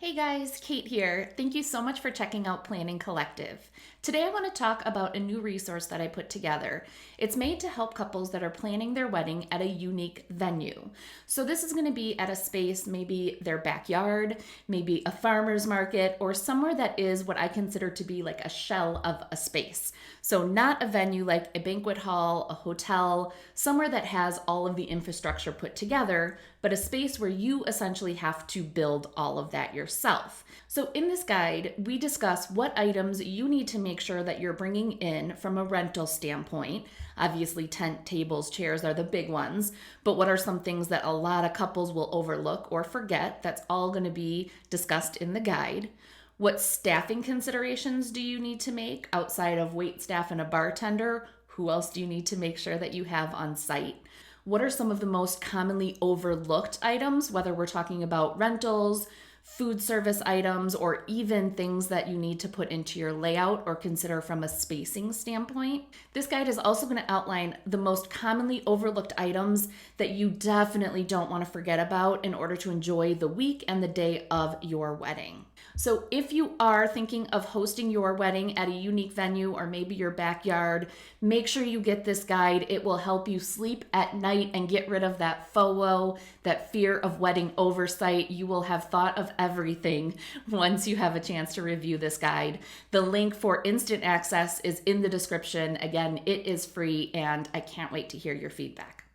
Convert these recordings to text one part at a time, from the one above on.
Hey guys, Kate here. Thank you so much for checking out Planning Collective. Today I want to talk about a new resource that I put together. It's made to help couples that are planning their wedding at a unique venue. So this is going to be at a space, maybe their backyard, maybe a farmer's market, or somewhere that is what I consider to be like a shell of a space. So not a venue like a banquet hall, a hotel, somewhere that has all of the infrastructure put together, but a space where you essentially have to build all of that yourself. So in this guide, we discuss what items you need to make sure that you're bringing in from a rental standpoint. Obviously, tent, tables, chairs are the big ones, but what are some things that a lot of couples will overlook or forget? That's all going to be discussed in the guide. What staffing considerations do you need to make outside of wait staff and a bartender? Who else do you need to make sure that you have on site? What are some of the most commonly overlooked items, whether we're talking about rentals, food service items, or even things that you need to put into your layout or consider from a spacing standpoint? This guide is also going to outline the most commonly overlooked items that you definitely don't want to forget about in order to enjoy the week and the day of your wedding. So if you are thinking of hosting your wedding at a unique venue or maybe your backyard, make sure you get this guide. It will help you sleep at night and get rid of that FOMO, that fear of wedding oversight. You will have thought of everything once you have a chance to review this guide. The link for instant access is in the description. Again, it is free and I can't wait to hear your feedback.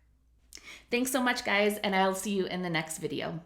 Thanks so much, guys, and I'll see you in the next video.